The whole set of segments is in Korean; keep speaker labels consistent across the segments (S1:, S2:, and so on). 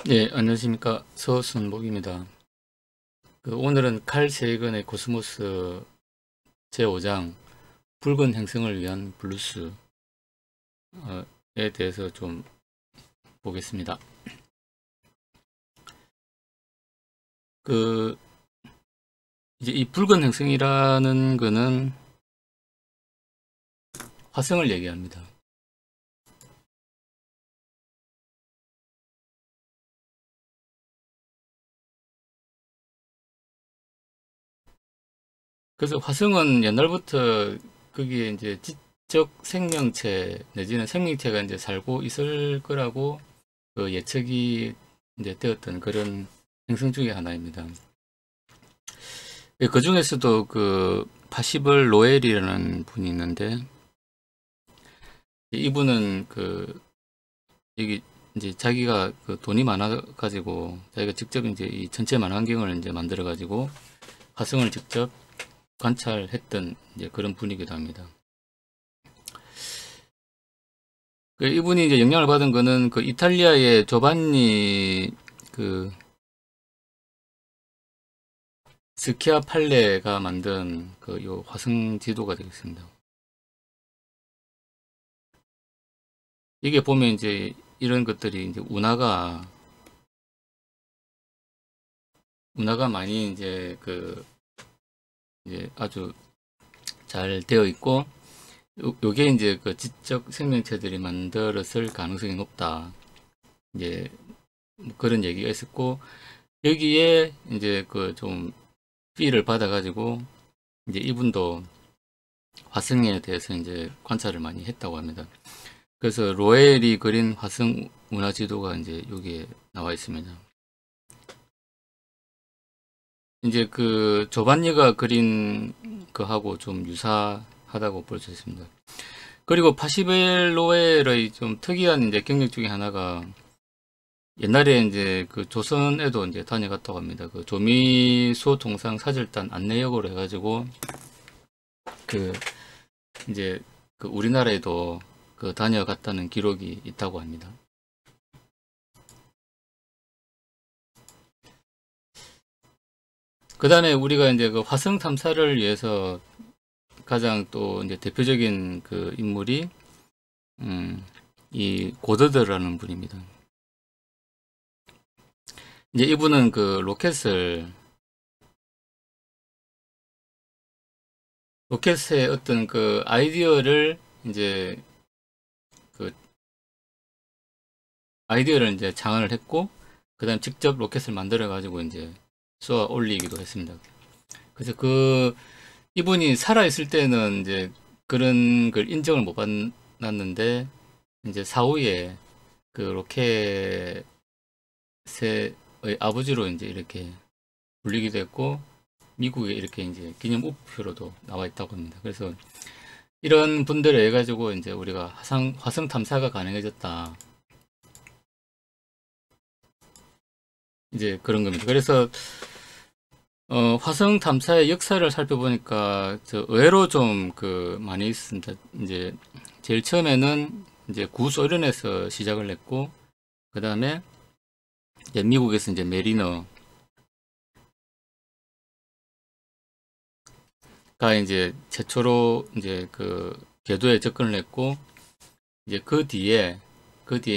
S1: 예, 안녕하십니까. 서순복입니다. 오늘은 칼 세이건의 코스모스 제5장 붉은 행성을 위한 블루스에 대해서 좀 보겠습니다. 그, 이제 이 붉은 행성이라는 거는 화성을 얘기합니다. 그래서 화성은 옛날부터 거기에 이제 지적 생명체 내지는 생명체가 이제 살고 있을 거라고 예측이 이제 되었던 그런 행성 중에 하나입니다. 그 중에서도 파시벌 로엘이라는 분이 있는데, 이분은 여기 이제 자기가 돈이 많아가지고, 자기가 직접 이제 이 전체 만환경을 이제 만들어가지고, 화성을 직접 관찰했던 이제 그런 분이기도 합니다. 이분이 이제 영향을 받은 거는 이탈리아의 조반니 스키아팔레가 만든 요 화성 지도가 되겠습니다. 이게 보면 이제 이런 것들이 이제 운하가 많이 이제 이제 아주 잘 되어 있고, 요게 이제 지적 생명체들이 만들었을 가능성이 높다. 이제 뭐 그런 얘기가 있었고, 여기에 이제 좀 필을 받아가지고, 이제 이분도 화성에 대해서 이제 관찰을 많이 했다고 합니다. 그래서 로엘이 그린 화성 운하 지도가 이제 여기에 나와 있습니다. 이제 조반니가 그린 거하고 좀 유사하다고 볼 수 있습니다. 그리고 파시벨로엘의 좀 특이한 이제 경력 중에 하나가, 옛날에 이제 조선에도 이제 다녀갔다고 합니다. 조미소 통상 사절단 안내역으로 해가지고 그 이제 우리나라에도 다녀갔다는 기록이 있다고 합니다. 그 다음에 우리가 이제 화성 탐사를 위해서 가장 또 이제 대표적인 인물이 이 고더드라는 분입니다. 이제 이분은 로켓의 어떤 아이디어를 이제 장을 했고, 그 다음 직접 로켓을 만들어 가지고 이제 쏘아 올리기도 했습니다. 그래서 이분이 살아있을 때는 이제 그런 걸 인정을 못 받았는데, 이제 사후에 로켓의 아버지로 이제 이렇게 불리기도 했고, 미국에 이렇게 이제 기념 우표로도 나와 있다고 합니다. 그래서 이런 분들에 의해 가지고 이제 우리가 화성 탐사가 가능해졌다. 이제 그런 겁니다. 그래서 화성 탐사의 역사를 살펴보니까 의외로 좀 많이 있습니다. 이제 제일 처음에는 이제 구소련에서 시작을 했고, 그 다음에 미국에서 이제 메리너가 이제 최초로 이제 궤도에 접근을 했고, 이제 그 뒤에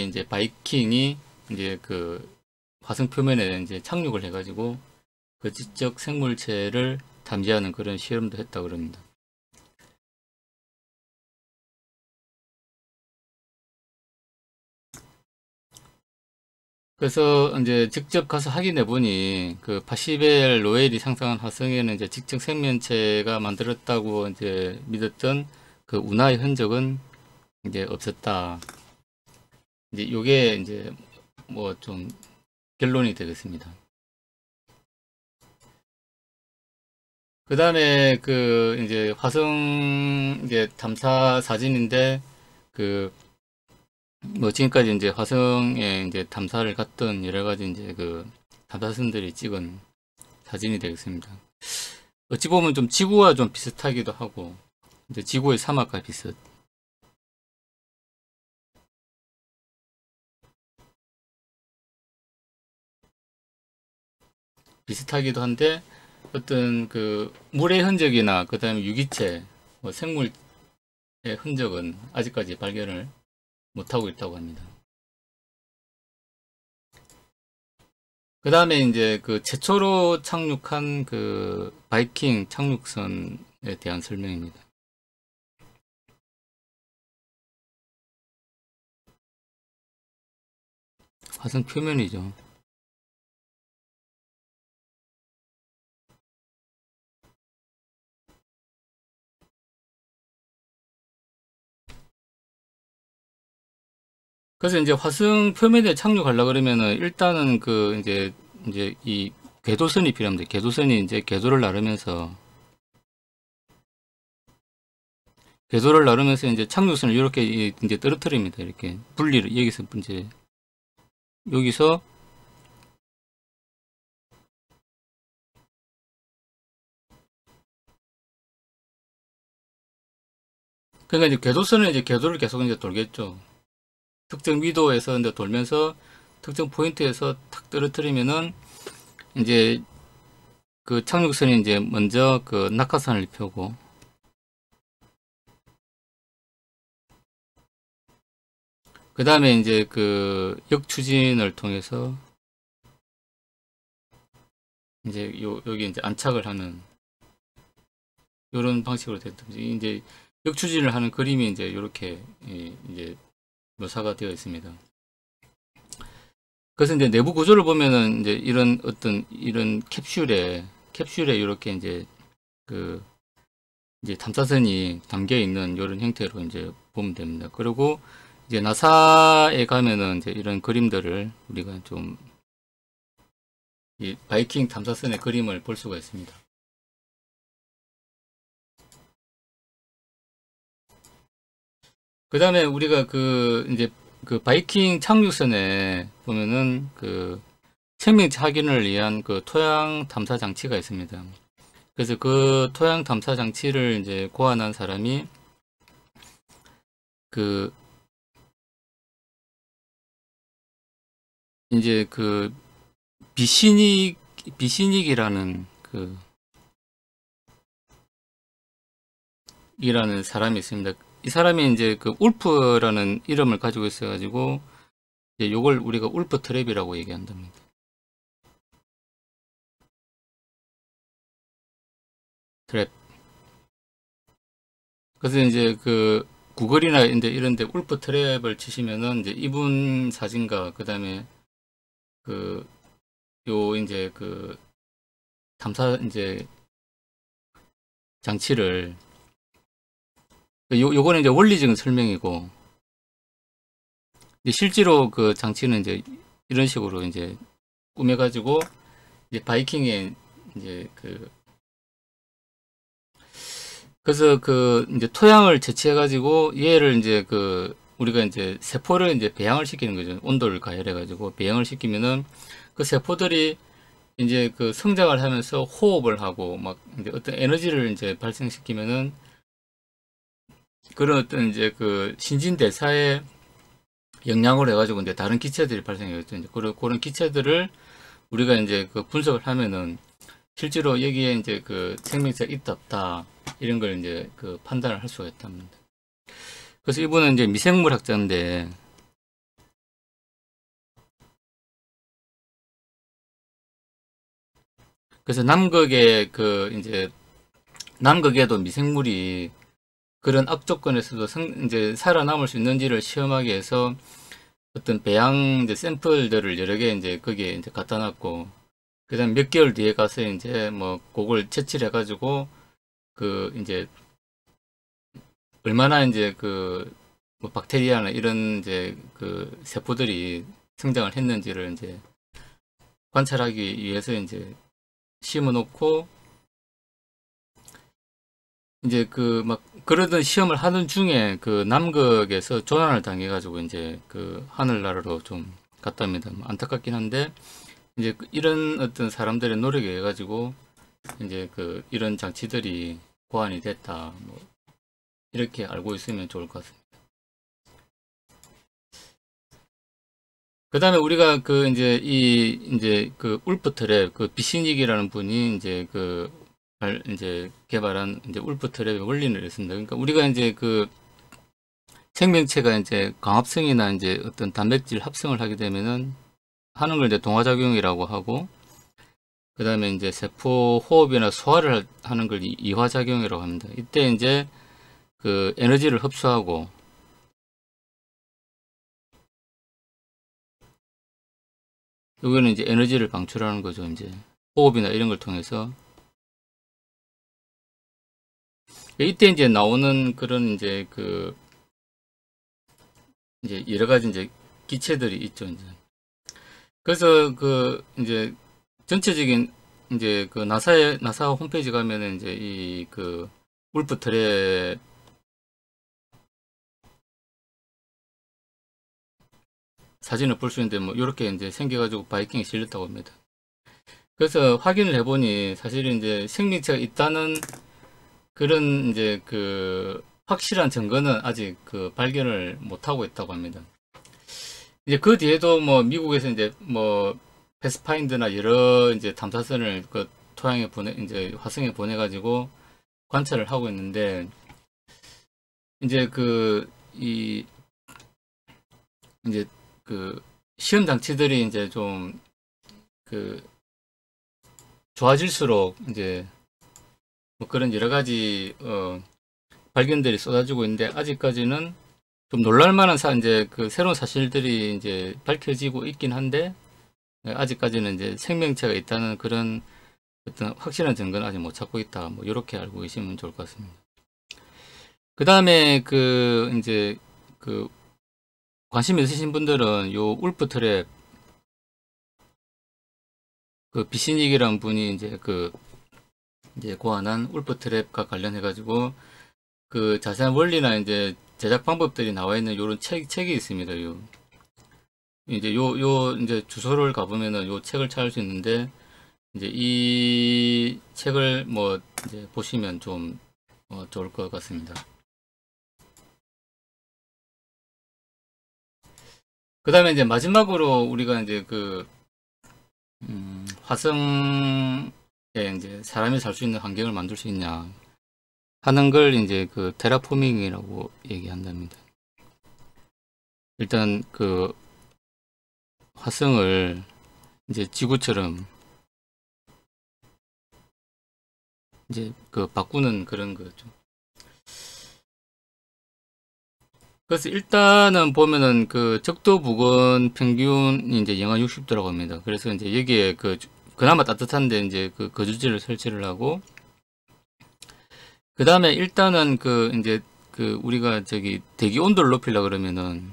S1: 이제 바이킹이 이제 화성 표면에 이제 착륙을 해가지고 지적 생물체를 탐지하는 그런 실험도 했다고 그럽니다. 그래서 이제 직접 가서 확인해 보니 파시벨 로엘이 상상한 화성에는 이제 지적 생명체가 만들었다고 이제 믿었던 운하의 흔적은 이제 없었다. 이제 요게 이제 뭐 좀 결론이 되겠습니다. 그 다음에 이제 화성 이제 탐사 사진인데, 뭐 지금까지 이제 화성에 이제 탐사를 갔던 여러 가지 이제 탐사선들이 찍은 사진이 되겠습니다. 어찌 보면 좀 지구와 좀 비슷하기도 하고, 이제 지구의 사막과 비슷. 비슷하기도 한데 어떤 그 물의 흔적이나 그 다음에 유기체, 뭐 생물의 흔적은 아직까지 발견을 못하고 있다고 합니다. 그 다음에 이제 그 최초로 착륙한 그 바이킹 착륙선에 대한 설명입니다. 화성 표면이죠. 그래서 이제 화성 표면에 착륙하려 그러면은 일단은 그 이제 이 궤도선이 필요합니다. 궤도선이 이제 궤도를 나르면서 이제 착륙선을 이렇게 이제 떨어뜨립니다. 이렇게 분리를 여기서 이제 여기서 그러니까 이제 궤도선은 이제 궤도를 계속 이제 돌겠죠. 특정 위도에서 이제 돌면서 특정 포인트에서 탁 떨어뜨리면은 이제 그 착륙선이 이제 먼저 그 낙하산을 펴고 그 다음에 이제 그 역추진을 통해서 이제 여기 이제 안착을 하는 이런 방식으로 됐든지 이제 역추진을 하는 그림이 이제 이렇게 이제 묘사가 되어 있습니다. 그래서 이제 내부 구조를 보면은 이제 이런 어떤 이런 캡슐에 이렇게 이제 그 이제 탐사선이 담겨 있는 이런 형태로 이제 보면 됩니다. 그리고 이제 나사에 가면은 이제 이런 그림들을 우리가 좀 이 바이킹 탐사선의 그림을 볼 수가 있습니다. 그 다음에 우리가 그 이제 그 바이킹 착륙선에 보면은 그 생명체 확인을 위한 그 토양 탐사 장치가 있습니다. 그래서 그 토양 탐사 장치를 이제 고안한 사람이 그 이제 그 비시닉이라는 그 이라는 사람이 있습니다. 이 사람이 이제 그 울프라는 이름을 가지고 있어가지고 이제 요걸 우리가 울프 트랩이라고 얘기한답니다. 트랩. 그래서 이제 그 구글이나 이제 이런데 울프 트랩을 치시면은 이제 이분 사진과 그 다음에 그 요 이제 그 탐사 이제 장치를 요거는 이제 원리적인 설명이고 실제로 그 장치는 이제 이런 식으로 이제 꾸며가지고 이제 바이킹에 이제 그래서 그 이제 토양을 채취해가지고 얘를 이제 그 우리가 이제 세포를 이제 배양을 시키는 거죠. 온도를 가열해가지고 배양을 시키면은 그 세포들이 이제 그 성장을 하면서 호흡을 하고 막 이제 어떤 에너지를 이제 발생시키면은 그런 어떤 이제 그 신진대사에 영향을 해가지고 이제 다른 기체들이 발생하겠죠. 이제 그런 기체들을 우리가 이제 그 분석을 하면은 실제로 여기에 이제 그 생명체가 있다 없다 이런 걸 이제 그 판단을 할 수가 있답니다. 그래서 이분은 이제 미생물 학자인데 그래서 남극에 그 이제 남극에도 미생물이 그런 악조건에서도 이제 살아남을 수 있는지를 시험하기 위해서 어떤 배양 이제 샘플들을 여러 개 이제 거기에 이제 갖다 놨고 그다음 몇 개월 뒤에 가서 이제 뭐 그걸 채취를 해가지고 그 이제 얼마나 이제 그뭐 박테리아나 이런 이제 그 세포들이 성장을 했는지를 이제 관찰하기 위해서 이제 심어 놓고 이제 그 막 그러던 시험을 하는 중에 그 남극에서 조난을 당해 가지고 이제 그 하늘나라로 좀 갔답니다. 안타깝긴 한데 이제 이런 어떤 사람들의 노력에 의해 가지고 이제 그 이런 장치들이 보완이 됐다. 뭐 이렇게 알고 있으면 좋을 것 같습니다. 그 다음에 우리가 그 이제 그 울프 트랩 그 비시닉이라는 분이 이제 이제 개발한 이제 울프 트랩의 원리를 했습니다. 그러니까 우리가 이제 그 생명체가 이제 광합성이나 이제 어떤 단백질 합성을 하게 되면은 하는 걸 이제 동화작용이라고 하고, 그 다음에 이제 세포 호흡이나 소화를 하는 걸 이화작용이라고 합니다. 이때 이제 그 에너지를 흡수하고, 여기는 이제 에너지를 방출하는 거죠. 이제 호흡이나 이런 걸 통해서. 이때 이제 나오는 그런 이제 이제 여러 가지 이제 기체들이 있죠. 이제. 그래서 이제 전체적인 이제 나사 홈페이지 가면은 이제 울프 트랩 사진을 볼 수 있는데 뭐 이렇게 이제 생겨가지고 바이킹이 실렸다고 합니다. 그래서 확인을 해보니 사실 이제 생명체가 있다는 그런 이제 확실한 증거는 아직 발견을 못하고 있다고 합니다. 이제 그 뒤에도 뭐 미국에서 이제 뭐 패스파인더나 여러 이제 탐사선을 토양에 이제 화성에 보내가지고 관찰을 하고 있는데, 이제 이제 시험 장치들이 이제 좀 좋아질수록 이제 뭐 그런 여러 가지 발견들이 쏟아지고 있는데, 아직까지는 좀 놀랄만한 이제 새로운 사실들이 이제 밝혀지고 있긴 한데, 아직까지는 이제 생명체가 있다는 그런 어떤 확실한 증거는 아직 못 찾고 있다. 뭐 이렇게 알고 계시면 좋을 것 같습니다. 그 다음에 이제 관심 있으신 분들은 요 울프 트랩 비시닉이라는 분이 이제 이제 고안한 울프 트랩과 관련해 가지고 자세한 원리나 이제 제작 방법들이 나와 있는 요런 책이 있습니다. 이제 이제 주소를 가보면은 요 책을 찾을 수 있는데, 이제 이 책을 뭐 이제 보시면 좀 좋을 것 같습니다. 그 다음에 이제 마지막으로 우리가 이제 화성에 이제 사람이 살 수 있는 환경을 만들 수 있냐 하는 걸 이제 테라포밍이라고 얘기한답니다. 일단 화성을 이제 지구처럼 이제 바꾸는 그런 거죠. 그래서 일단은 보면은 적도 부근 평균이 이제 영하 60도라고 합니다. 그래서 이제 여기에 그나마 따뜻한데 이제 거주지를 설치를 하고, 그 다음에 일단은 이제 우리가 대기 온도를 높이려 그러면은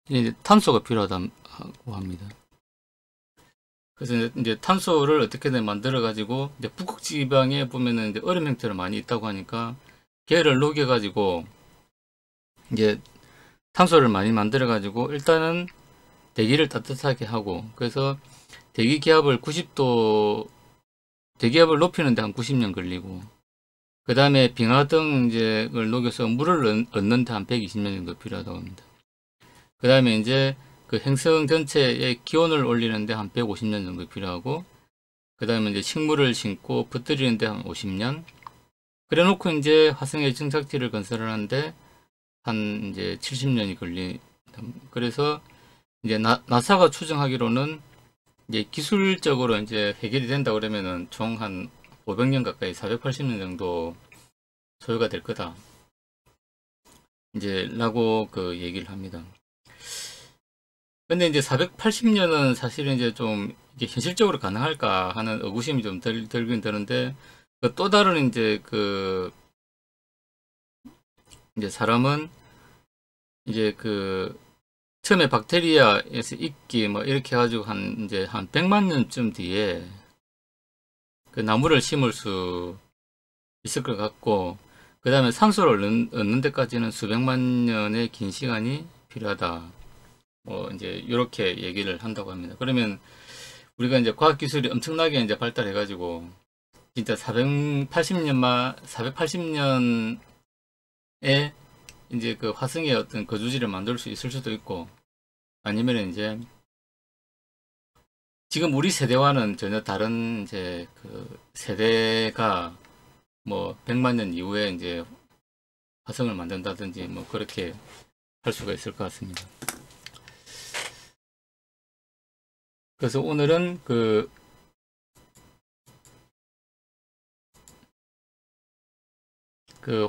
S1: 이제 탄소가 필요하다고 합니다. 그래서 이제 탄소를 어떻게든 만들어 가지고, 이제 북극 지방에 보면은 이제 얼음 형태로 많이 있다고 하니까 걔를 녹여 가지고 이제 탄소를 많이 만들어 가지고 일단은 대기를 따뜻하게 하고, 그래서 대기 기압을 90도 대기압을 높이는데 한 90년 걸리고, 그 다음에 빙하등 이제를 녹여서 물을 얻는데 한 120년 정도 필요하다고 합니다. 그 다음에 이제 행성 전체의 기온을 올리는데 한 150년 정도 필요하고, 그 다음에 이제 식물을 심고 퍼뜨리는데 한 50년. 그래 놓고 이제 화성의 정착지를 건설하는데 한 이제 70년이 걸리. 그래서 이제 나사가 추정하기로는 이제 기술적으로 이제 해결이 된다 그러면은 총 한 500년 가까이 480년 정도 소요가 될 거다. 이제 라고 얘기를 합니다. 근데 이제 480년은 사실은 이제 좀 이게 현실적으로 가능할까 하는 의구심이 좀 들긴 드는데, 또 다른 이제 이제 사람은 이제 처음에 박테리아에서 있기 뭐 이렇게 해가지고 이제 한 100만 년쯤 뒤에 나무를 심을 수 있을 것 같고, 그 다음에 산소를 얻는 데까지는 수백만 년의 긴 시간이 필요하다. 이제 이렇게 얘기를 한다고 합니다. 그러면 우리가 이제 과학기술이 엄청나게 이제 발달해가지고 진짜 480년에 이제 그 화성의 어떤 거주지를 만들 수 있을 수도 있고, 아니면 이제 지금 우리 세대와는 전혀 다른 이제 그 세대가 뭐 100만 년 이후에 이제 화성을 만든다든지 뭐 그렇게 할 수가 있을 것 같습니다. 그래서 오늘은 그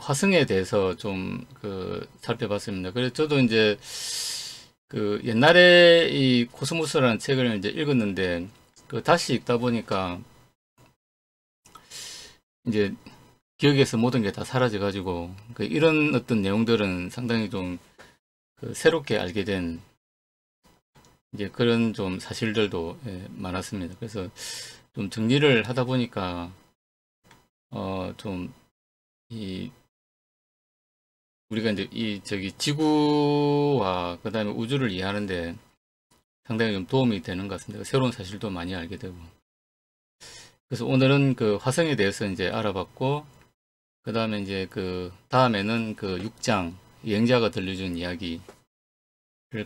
S1: 화성에 대해서 좀 살펴봤습니다. 그래서 저도 이제 그 옛날에 이 코스모스라는 책을 이제 읽었는데 그 다시 읽다 보니까 이제 기억에서 모든 게 다 사라져 가지고 그 이런 어떤 내용들은 상당히 좀 그 새롭게 알게 된 이제 그런 좀 사실들도 예, 많았습니다. 그래서 좀 정리를 하다 보니까 좀 이 우리가 이제 이 저기 지구와 그 다음에 우주를 이해하는데 상당히 좀 도움이 되는 것 같습니다. 새로운 사실도 많이 알게 되고. 그래서 오늘은 그 화성에 대해서 이제 알아봤고, 그 다음에 이제 그 다음에는 그 6장 여행자가 들려준 이야기를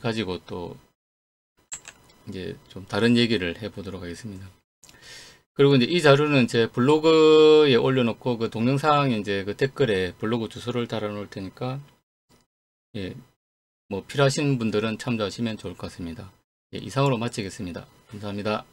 S1: 가지고 또 이제 좀 다른 얘기를 해보도록 하겠습니다. 그리고 이제 이 자료는 제 블로그에 올려놓고 그 동영상에 이제 그 댓글에 블로그 주소를 달아 놓을 테니까 예, 뭐 필요하신 분들은 참조하시면 좋을 것 같습니다. 예, 이상으로 마치겠습니다. 감사합니다.